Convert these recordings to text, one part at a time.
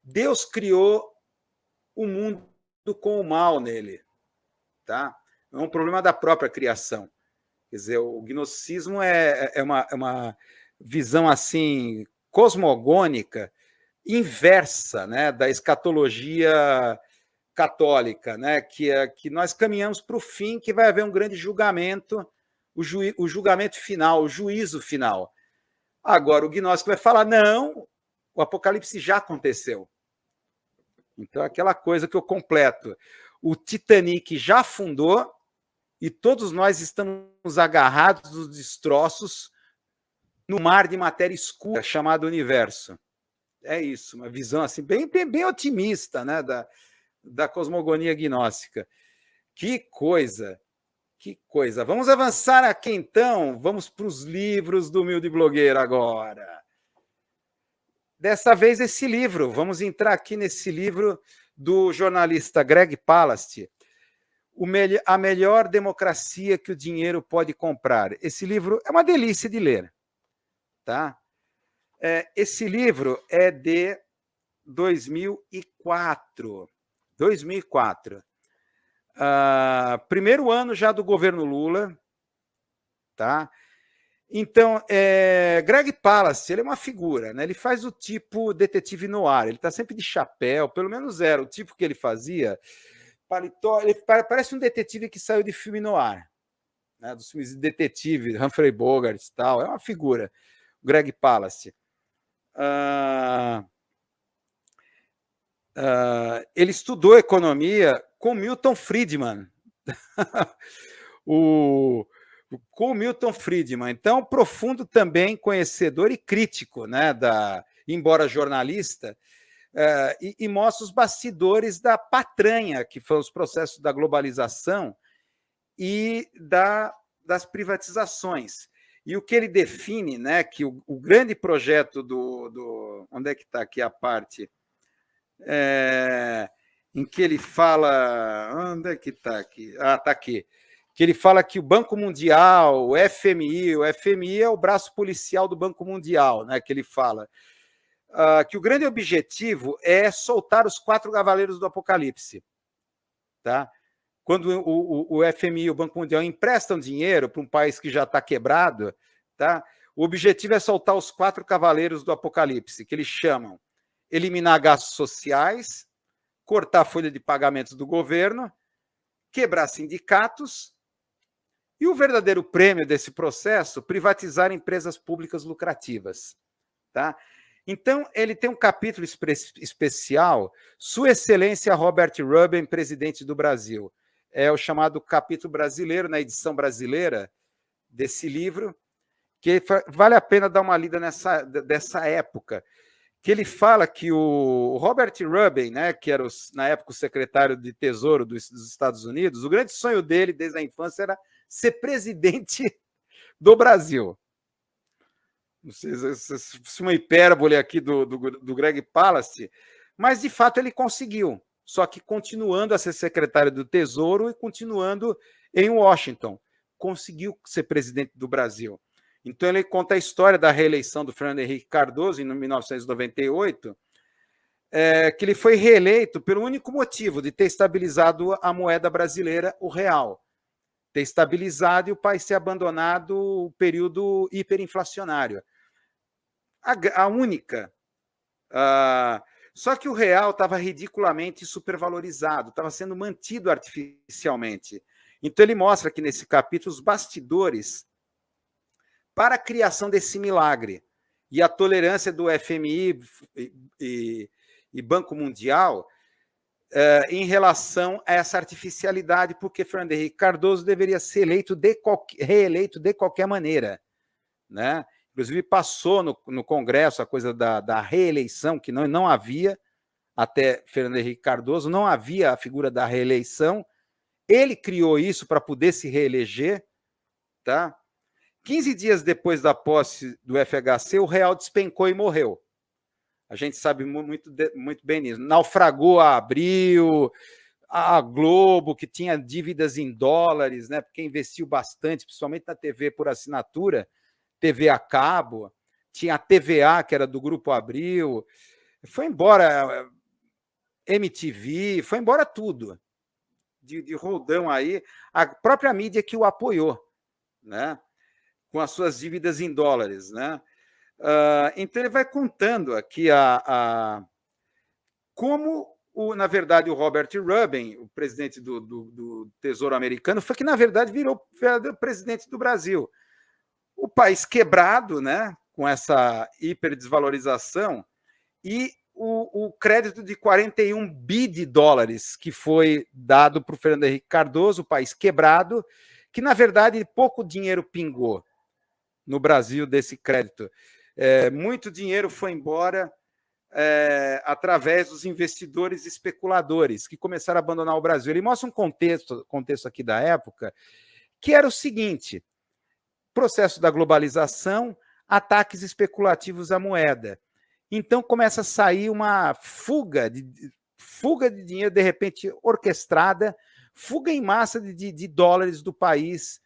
Deus criou o mundo com o mal nele, tá? É um problema da própria criação. Quer dizer, o gnosticismo é uma visão assim cosmogônica inversa, né, da escatologia católica, né, que nós caminhamos para o fim, que vai haver um grande julgamento, o julgamento final, o juízo final. Agora, o gnóstico vai falar, não, o Apocalipse já aconteceu. Então, aquela coisa que eu completo. O Titanic já afundou e todos nós estamos agarrados nos destroços no mar de matéria escura chamado universo. É isso, uma visão assim bem otimista, né, da cosmogonia gnóstica. Que coisa, que coisa. Vamos avançar aqui, então. Vamos para os livros do Humilde Blogueiro agora. Dessa vez, esse livro. Vamos entrar aqui nesse livro do jornalista Greg Palast, A Melhor Democracia que o Dinheiro Pode Comprar. Esse livro é uma delícia de ler. Tá? Esse livro é de 2004. 2004. Primeiro ano já do governo Lula. Tá? Então, Greg Palast, ele é uma figura, né? Ele faz o tipo detetive noir, ele está sempre de chapéu, pelo menos era o tipo que ele fazia, paletó, ele parece um detetive que saiu de filme noir, né? Dos filmes de detetive, Humphrey Bogart e tal, é uma figura, o Greg Palast. Ele estudou economia com Milton Friedman, com Milton Friedman, então profundo também conhecedor e crítico, né, embora jornalista, e mostra os bastidores da patranha, que foram os processos da globalização e das privatizações. E o que ele define, né, que o grande projeto onde é que está aqui a parte em que ele fala... Onde é que está aqui? Ah, está aqui. Que ele fala que o Banco Mundial, o FMI é o braço policial do Banco Mundial, né, que ele fala que o grande objetivo é soltar os 4 cavaleiros do Apocalipse. Tá? Quando o FMI, o Banco Mundial, emprestam dinheiro para um país que já está quebrado, tá? O objetivo é soltar os 4 cavaleiros do Apocalipse, que eles chamam eliminar gastos sociais, cortar a folha de pagamentos do governo, quebrar sindicatos e o verdadeiro prêmio desse processo, privatizar empresas públicas lucrativas. Tá? Então, ele tem um capítulo especial, Sua Excelência Robert Rubin, presidente do Brasil. É o chamado capítulo brasileiro, na edição brasileira desse livro, que vale a pena dar uma lida dessa época, que ele fala que o Robert Rubin, né, que era na época o secretário de Tesouro dos Estados Unidos, o grande sonho dele desde a infância era ser presidente do Brasil. Não sei se uma hipérbole aqui do Greg Palast, mas de fato ele conseguiu, só que continuando a ser secretário do Tesouro e continuando em Washington. Conseguiu ser presidente do Brasil. Então ele conta a história da reeleição do Fernando Henrique Cardoso em 1998, que ele foi reeleito pelo único motivo de ter estabilizado a moeda brasileira, o real. Ter estabilizado e o país ter abandonado o período hiperinflacionário. A única. Só que o real estava ridiculamente supervalorizado, estava sendo mantido artificialmente. Então ele mostra aqui nesse capítulo os bastidores para a criação desse milagre. E a tolerância do FMI e Banco Mundial em relação a essa artificialidade, porque Fernando Henrique Cardoso deveria ser reeleito de qualquer maneira. Né? Inclusive, passou no Congresso a coisa da reeleição, que não havia, até Fernando Henrique Cardoso, não havia a figura da reeleição. Ele criou isso para poder se reeleger. Tá? 15 dias depois da posse do FHC, o real despencou e morreu. A gente sabe muito bem nisso. Naufragou a Abril, a Globo, que tinha dívidas em dólares, né, porque investiu bastante, principalmente na TV por assinatura, TV a cabo, tinha a TVA, que era do Grupo Abril. Foi embora MTV, foi embora tudo. De roldão aí, a própria mídia que o apoiou, né? Com as suas dívidas em dólares, né? Então ele vai contando aqui como, na verdade, o Robert Rubin, o presidente do Tesouro Americano, foi que, na verdade, virou presidente do Brasil. O país quebrado, né, com essa hiperdesvalorização, e o crédito de 41 bi de dólares que foi dado para o Fernando Henrique Cardoso, o país quebrado, que, na verdade, pouco dinheiro pingou no Brasil desse crédito. Muito dinheiro foi embora através dos investidores especuladores que começaram a abandonar o Brasil. Ele mostra um contexto aqui da época, que era o seguinte: processo da globalização, ataques especulativos à moeda. Então começa a sair uma fuga de dinheiro, de repente orquestrada, fuga em massa de dólares do país,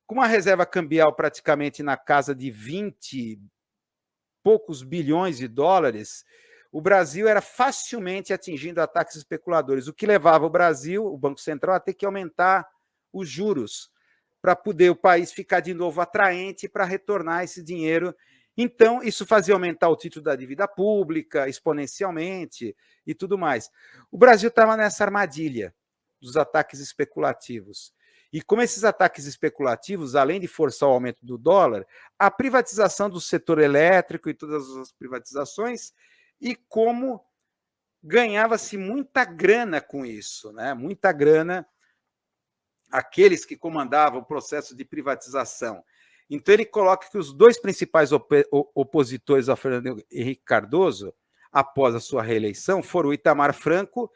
com uma reserva cambial praticamente na casa de 20 poucos bilhões de dólares. O Brasil era facilmente atingindo ataques especuladores, o que levava o Brasil, o Banco Central, a ter que aumentar os juros para poder o país ficar de novo atraente para retornar esse dinheiro. Então, isso fazia aumentar o título da dívida pública exponencialmente e tudo mais. O Brasil estava nessa armadilha dos ataques especulativos. E como esses ataques especulativos, além de forçar o aumento do dólar, a privatização do setor elétrico e todas as privatizações, e como ganhava-se muita grana com isso, né? Muita grana, aqueles que comandavam o processo de privatização. Então ele coloca que os dois principais opositores ao Fernando Henrique Cardoso, após a sua reeleição, foram o Itamar Franco,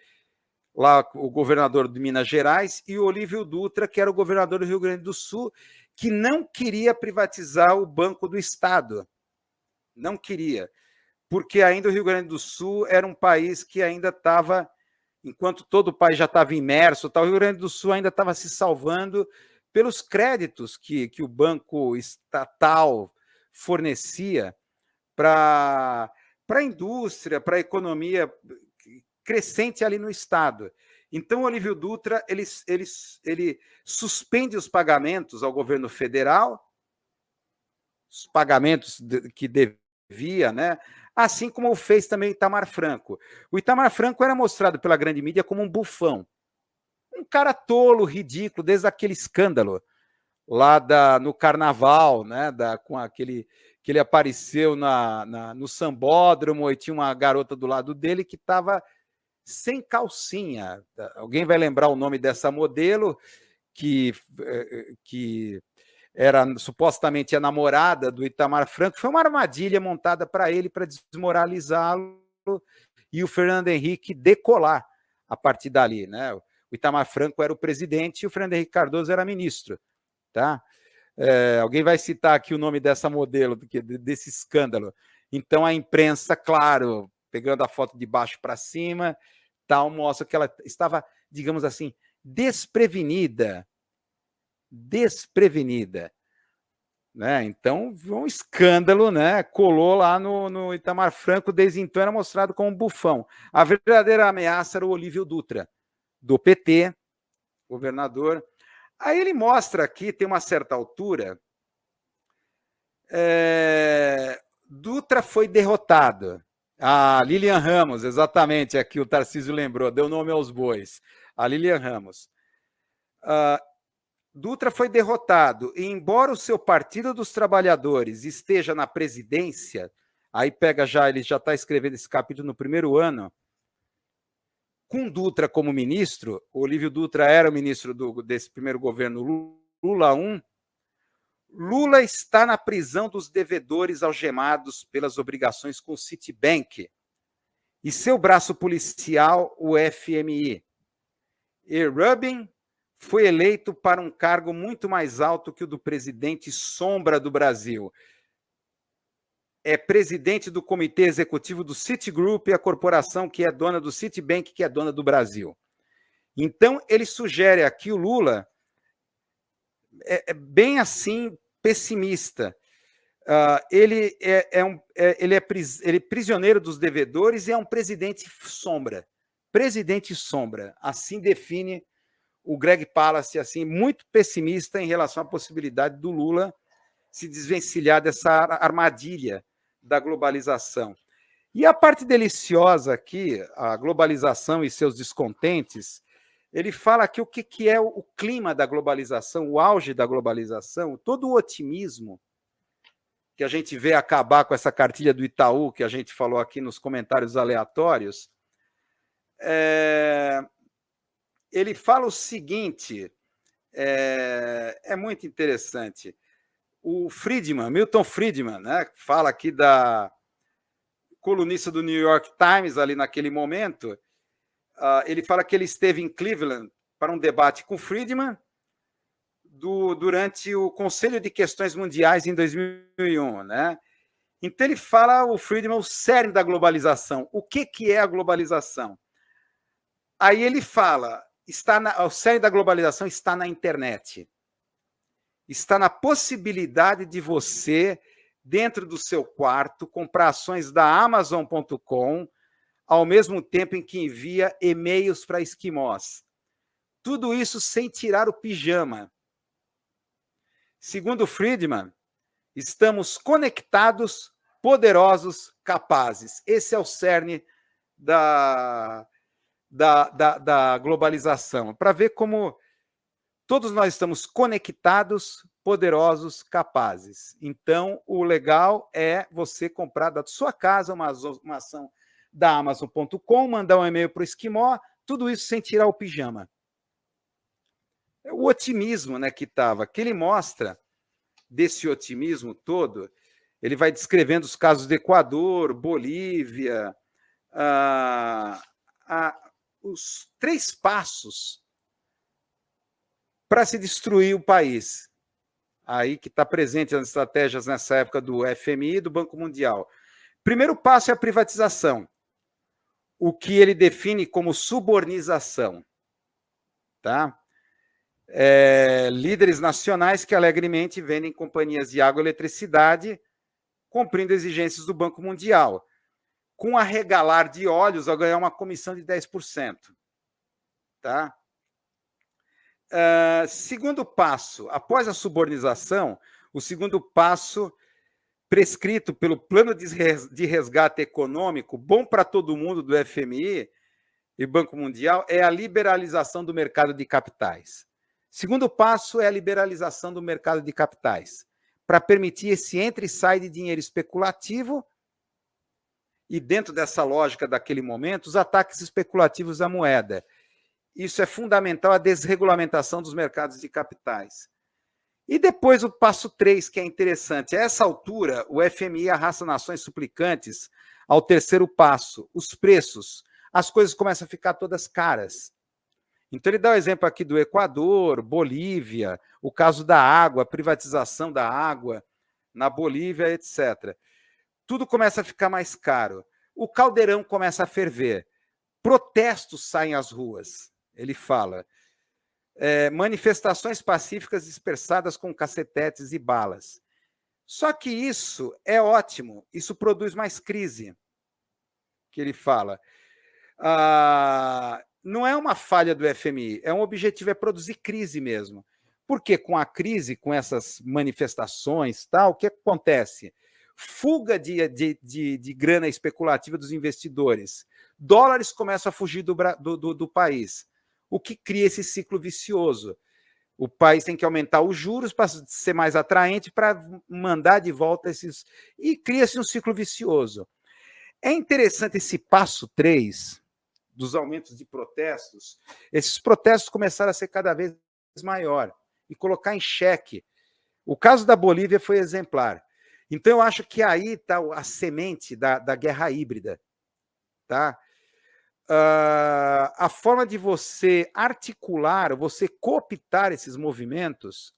lá o governador de Minas Gerais, e o Olívio Dutra, que era o governador do Rio Grande do Sul, que não queria privatizar o Banco do Estado. Não queria. Porque ainda o Rio Grande do Sul era um país que ainda estava, enquanto todo o país já estava imerso, o Rio Grande do Sul ainda estava se salvando pelos créditos que o banco estatal fornecia para a indústria, para a economia crescente ali no Estado. Então, o Olívio Dutra ele suspende os pagamentos ao governo federal, os pagamentos que devia, né? Assim como fez também o Itamar Franco. O Itamar Franco era mostrado pela grande mídia como um bufão, um cara tolo, ridículo, desde aquele escândalo lá no Carnaval, né? Com aquele que ele apareceu no Sambódromo e tinha uma garota do lado dele que estava sem calcinha. Alguém vai lembrar o nome dessa modelo que era supostamente a namorada do Itamar Franco? Foi uma armadilha montada para ele, para desmoralizá-lo e o Fernando Henrique decolar a partir dali, né? O Itamar Franco era o presidente e o Fernando Henrique Cardoso era ministro, tá? Alguém vai citar aqui o nome dessa modelo, desse escândalo. Então a imprensa, claro, pegando a foto de baixo para cima, tal, mostra que ela estava, digamos assim, desprevenida, né? Então, um escândalo, né? Colou lá no Itamar Franco, desde então era mostrado como um bufão. A verdadeira ameaça era o Olívio Dutra, do PT, governador. Aí ele mostra aqui, tem uma certa altura, Dutra foi derrotado. Lilian Ramos, exatamente, aqui o Tarcísio lembrou, deu nome aos bois. A Lilian Ramos. Dutra foi derrotado, e embora o seu Partido dos Trabalhadores esteja na presidência, aí ele já está escrevendo esse capítulo no primeiro ano, com Dutra como ministro, o Olívio Dutra era o ministro desse primeiro governo Lula I, Lula está na prisão dos devedores algemados pelas obrigações com o Citibank e seu braço policial, o FMI. E Rubin foi eleito para um cargo muito mais alto que o do presidente sombra do Brasil. É presidente do comitê executivo do Citigroup, a corporação que é dona do Citibank, que é dona do Brasil. Então, ele sugere aqui, o Lula é bem assim, pessimista. ele é prisioneiro dos devedores e é um presidente sombra. Presidente sombra, assim define o Greg Palast, assim, muito pessimista em relação à possibilidade do Lula se desvencilhar dessa armadilha da globalização. E a parte deliciosa aqui, a globalização e seus descontentes, ele fala aqui o que é o clima da globalização, o auge da globalização, todo o otimismo que a gente vê acabar com essa cartilha do Itaú, que a gente falou aqui nos comentários aleatórios. Ele fala o seguinte, é muito interessante. O Friedman, Milton Friedman, né, fala aqui da colunista do New York Times, ali naquele momento, ele fala que ele esteve em Cleveland para um debate com Friedman durante o Conselho de Questões Mundiais em 2001, né? Então ele fala, o Friedman, o cerne da globalização. O que é a globalização? Aí ele fala, o cerne da globalização está na internet. Está na possibilidade de você, dentro do seu quarto, comprar ações da Amazon.com, ao mesmo tempo em que envia e-mails para esquimós. Tudo isso sem tirar o pijama. Segundo Friedman, estamos conectados, poderosos, capazes. Esse é o cerne da globalização. Para ver como todos nós estamos conectados, poderosos, capazes. Então, o legal é você comprar da sua casa uma ação da Amazon.com, mandar um e-mail para o esquimó, tudo isso sem tirar o pijama. O otimismo, né, que estava, que ele mostra desse otimismo todo, ele vai descrevendo os casos do Equador, Bolívia, os 3 passos para se destruir o país. Aí que está presente as estratégias nessa época do FMI e do Banco Mundial. Primeiro passo é a privatização, o que ele define como subornização. Tá? Líderes nacionais que alegremente vendem companhias de água e eletricidade, cumprindo exigências do Banco Mundial, com arregalar de olhos ao ganhar uma comissão de 10%. Tá? Segundo passo, após a subornização, o segundo passo prescrito pelo plano de resgate econômico, bom para todo mundo do FMI e Banco Mundial, é a liberalização do mercado de capitais. Segundo passo é a liberalização do mercado de capitais, para permitir esse entra e sai de dinheiro especulativo e, dentro dessa lógica daquele momento, os ataques especulativos à moeda. Isso é fundamental, a desregulamentação dos mercados de capitais. E depois o passo 3, que é interessante. A essa altura, o FMI arrasta nações suplicantes ao terceiro passo, os preços. As coisas começam a ficar todas caras. Então, ele dá o exemplo aqui do Equador, Bolívia, o caso da água, a privatização da água na Bolívia, etc. Tudo começa a ficar mais caro. O caldeirão começa a ferver. Protestos saem às ruas. Ele fala, manifestações pacíficas dispersadas com cacetetes e balas. Só que isso é ótimo, isso produz mais crise, que ele fala. Não é uma falha do FMI, o objetivo é produzir crise mesmo. Porque com a crise, com essas manifestações, tal, o que acontece? Fuga de grana especulativa dos investidores. Dólares começam a fugir do país, o que cria esse ciclo vicioso. O país tem que aumentar os juros para ser mais atraente, para mandar de volta esses... E cria-se um ciclo vicioso. É interessante esse passo 3 dos aumentos de protestos. Esses protestos começaram a ser cada vez maior e colocar em xeque. O caso da Bolívia foi exemplar. Então, eu acho que aí está a semente da guerra híbrida. Tá? A forma de você articular, você cooptar esses movimentos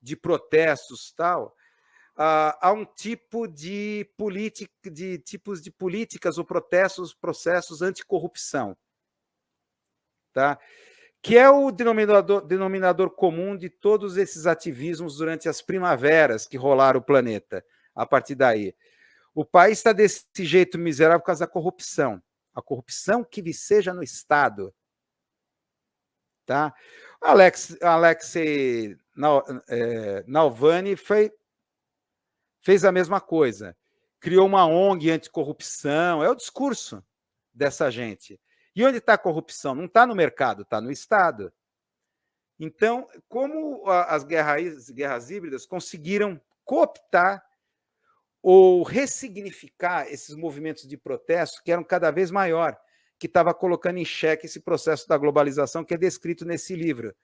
de protestos, tal, há um tipo de tipos de políticas ou processos anticorrupção, tá? Que é o denominador comum de todos esses ativismos durante as primaveras que rolaram o planeta. a partir daí. O país está desse jeito miserável por causa da corrupção. A corrupção que viceja no Estado. Tá? Alexei Navalny fez a mesma coisa. Criou uma ONG anticorrupção. É o discurso dessa gente. E onde está a corrupção? Não está no mercado, está no Estado. Então, como as guerras híbridas conseguiram cooptar ou ressignificar esses movimentos de protesto que eram cada vez maior, que estava colocando em xeque esse processo da globalização que é descrito nesse livro,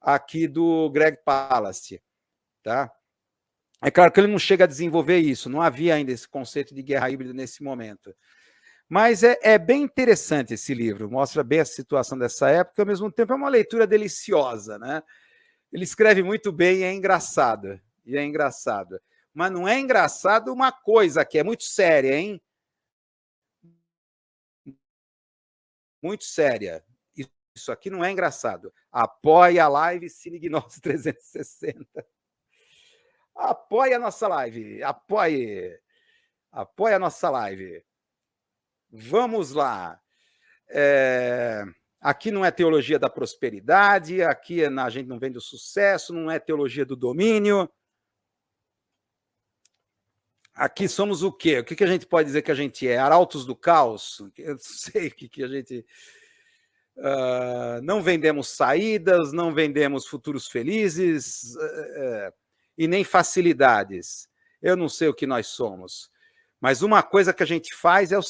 aqui do Greg Palast. Tá? É claro que ele não chega a desenvolver isso, não havia ainda esse conceito de guerra híbrida nesse momento. Mas é bem interessante esse livro, mostra bem a situação dessa época, e ao mesmo tempo é uma leitura deliciosa, né? Ele escreve muito bem e é engraçado. Mas não é engraçado uma coisa que é muito séria, hein? Muito séria. Isso aqui não é engraçado. Apoie a live Cine Gnose 360. Apoie a nossa live. Apoie a nossa live. Vamos lá. Aqui não é teologia da prosperidade, aqui a gente não vem do sucesso, não é teologia do domínio. Aqui somos o quê? O que a gente pode dizer que a gente é? Arautos do caos? Eu não sei o que a gente... não vendemos saídas, não vendemos futuros felizes e nem facilidades. Eu não sei o que nós somos. Mas uma coisa que a gente faz é o